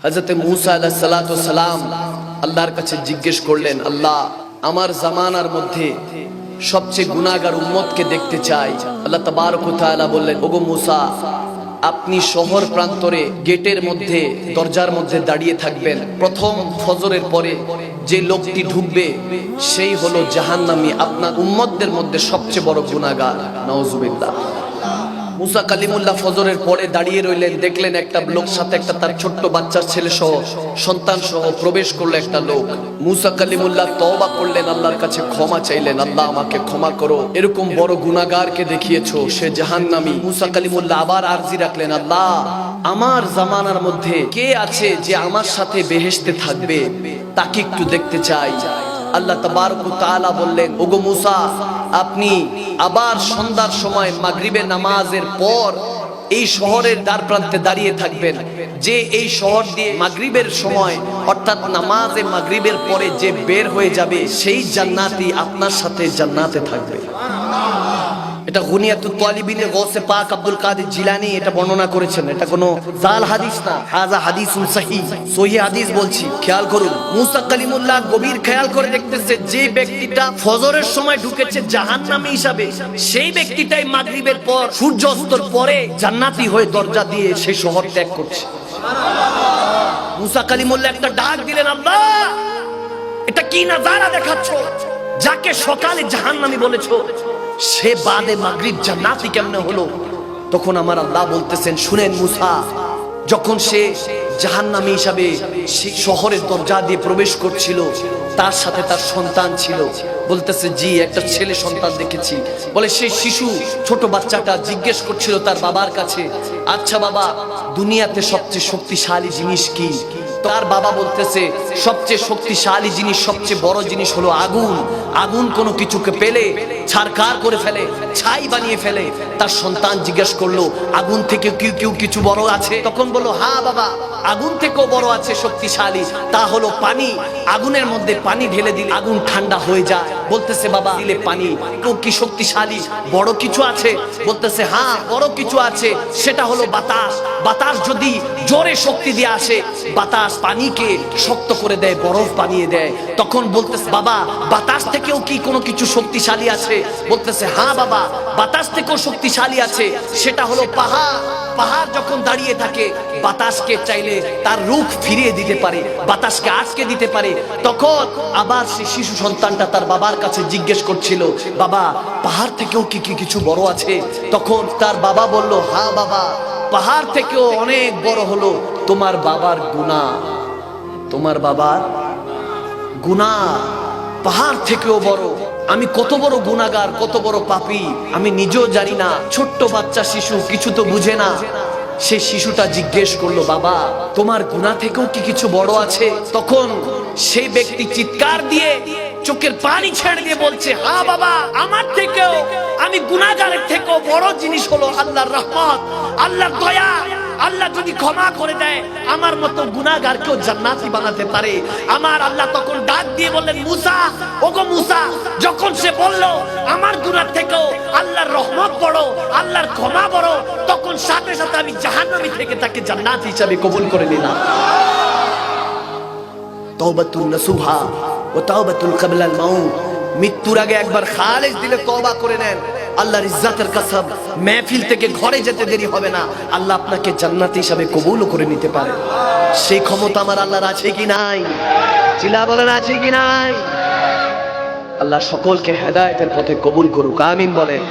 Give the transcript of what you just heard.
হযরত মূসা আলাইহিস সালাতু ওয়াস সালাম আল্লাহর কাছে জিজ্ঞেস করলেন, আল্লাহ আমার জামানার মধ্যে সবচেয়ে গুনাহগার উম্মতকে দেখতে চাই। আল্লাহ তাবারক ওয়া তাআলা বললেন, ওগো মূসা, আপনি শহর প্রান্তরে গেটের মধ্যে দরজার মধ্যে দাঁড়িয়ে থাকবেন। প্রথম ফজরের পরে যে লোকটি ঢুকবে সেই হলো জাহান্নামী, আপনার উম্মতদের মধ্যে সবচেয়ে বড় গুনাহগার। নাউজুবিল্লাহ। মুসা কালিমুল্লাহ ফজরের পরে দাঁড়িয়ে রইলেন, দেখলেন একটা লোক সাথে একটা তার ছোট্ট বাচ্চার ছেলে সহ সন্তান সহ প্রবেশ করলো একটা লোক। মুসা কালিমুল্লাহ তওবা করলেন, আল্লাহর কাছে ক্ষমা চাইলেন, আল্লাহ আমাকে ক্ষমা করো, এরকম বড় গুনাহগারকে দেখিয়েছো, সে জাহান্নামী। মুসা কালিমুল্লাহ আবার আরজি রাখলেন, আল্লাহ আমার জামানার মধ্যে কে আছে যে আমার সাথে বেহেশতে থাকবে, তাকে একটু দেখতে চাই। আল্লাহ তাবারক ওয়া তাআলা বললেন, ওগো মূসা, আপনি আবার সন্ধ্যার সময় মাগরিবের নামাজের পর এই শহরের দ্বার প্রান্তে দাঁড়িয়ে থাকবেন। যে এই শহর দিয়ে মাগরিবের সময় অর্থাৎ নামাজে মাগরিবের পরে যে বের হয়ে যাবে সেই জান্নাতি আপনার সাথে জান্নাতে থাকবে। এটা গুনিয়াতুত তালিবিনে গৌসে পাক আব্দুল কাদের জিলানী এটা বর্ণনা করেছেন। এটা কোনো জাল হাদিস না, হাযা হাদিসুন সহিহ, সহিহ হাদিস বলছি। খেয়াল করুন, মূসা কালিমুল্লাহ গভীর খেয়াল করে দেখতেছে যে ব্যক্তিটা ফজরের সময় ঢুকেছে জাহান্নামী হিসাবে, সেই ব্যক্তিটাই মাগরিবের পর সূর্য অস্তর পরে জান্নাতি হয়ে দরজা দিয়ে সেই শহর ত্যাগ করছে। সুবহানাল্লাহ। মূসা কালিমুল্লাহ একটা ডাক দিলেন, আল্লাহ এটা কি নাজারা দেখাচ্ছো? যাকে সকালে জাহান্নামী বলেছো সে বাদে মাগরিব জান্নাতি কেমনে হলো? তখন আমার আল্লাহ বলতেছেন, শুনেন মূসা, যখন সে জাহান্নামী হিসাবে শহরের দরজা দিয়ে প্রবেশ করছিল, তার সাথে তার সন্তান ছিল। বলতেছে, জি একটা ছেলে সন্তান দেখেছি। বলে সেই শিশু ছোট বাচ্চাটা জিজ্ঞেস করছিল তার বাবার কাছে, আচ্ছা বাবা, দুনিয়াতে সবচেয়ে শক্তিশালী জিনিস কি? তার বাবা বলতেছে, সবচেয়ে শক্তিশালী জিনিস, সবচেয়ে বড় জিনিস হলো আগুন। আগুন কোনো কিছুকে পেলে ছারখার করে ফেলে, ছাই বানিয়ে ফেলে। তার সন্তান জিজ্ঞেস করলো, আগুন থেকে কেউ কিছু বড় আছে? তখন বললো, হ্যাঁ বাবা, আগুন থেকেও বড় আছে শক্তিশালী, তা হলো পানি। আগুনের মধ্যে পানি ঢেলে দিলে আগুন ঠান্ডা হয়ে যায়। বলতেছে, বাবা দিলে পানি কি শক্তিশালী বড় কিছু আছে? বলতেছে, হ্যাঁ বড় কিছু আছে, সেটা হলো বাতাস। বাতাস যদি জোরে শক্তি দিয়ে আসে, বাতাস পানিকে শক্ত করে দেয়, বরফ বানিয়ে দেয়। তখন বলতেছে, বাবা বাতাস থেকেও কি কোনো কিছু শক্তিশালী আছে? বলতেছে, হ্যাঁ বাবা বাতাস থেকেও শক্তিশালী আছে, সেটা হলো পাহাড়। পাহাড় যখন দাঁড়িয়ে থাকে, বাতাসকে চাইলে তার রুখ ফিরিয়ে দিতে পারে, বাতাসকে আটকে দিতে পারে। তখন আবার সেই শিশু সন্তানটা তার বাবার কাছে জিজ্ঞেস করছিল, বাবা পাহাড় থেকেও কি কিছু বড় আছে? তখন তার বাবা বলল, হ্যাঁ বাবা, পাহাড় থেকেও অনেক বড় হলো তোমার বাবার গুনাহ। তোমার বাবার গুনাহ পাহাড় থেকেও বড়। আমি কত বড় গুনাহগার, কত বড় পাপী আমি নিজেও জানি না। ছোট্ট বাচ্চা শিশু কিছু তো বুঝে না। সেই শিশুটা জিজ্ঞেস করলো, বাবা তোমার গুনাহ থেকেও কি কিছু বড় আছে? তখন সেই ব্যক্তি চিৎকার দিয়ে চোখের পানি ছেড়ে দিয়ে বলছে, হ্যাঁ বাবা, আমার থেকেও, আমি গুনাহগারের থেকেও বড় জিনিস হলো আল্লাহর রহমত, আল্লাহর দয়া। আল্লাহ যদি ক্ষমা করে দেয়, আমার মতো গুনাহগারকেও জান্নাতি বানাতে পারে। আমার আল্লাহ তখন ডাক দিয়ে বললেন, মূসা, ওগো মূসা, যখন সে বলল আমার গুনাহ থেকেও আল্লাহর রহমত বড়, আল্লাহর ক্ষমা বড়, তখন সাথে সাথে আমি জাহান্নামী থেকে তাকে জান্নাতি হিসেবে কবুল করে নিলাম। তাওবাতুন নাসুহা ওয়া তাওবাতুল ক্বাবলাল মাউত। মৃত্যুর আগে একবার খালেস দিলে তওবা করে নেন, আল্লাহর ইজ্জতের কসম, মাহফিল থেকে ঘরে যেতে দেরি হবে না, আল্লাহ আপনাকে জান্নাতি হিসাবে কবুল করে নিতে পারে। সেই ক্ষমতা আমার আল্লাহর আছে কি নাই? চিল্লা বলেন, আছে কি নাই? আল্লাহ সকলকে হেদায়েতের পথে কবুল করুক, আমিন বলেন।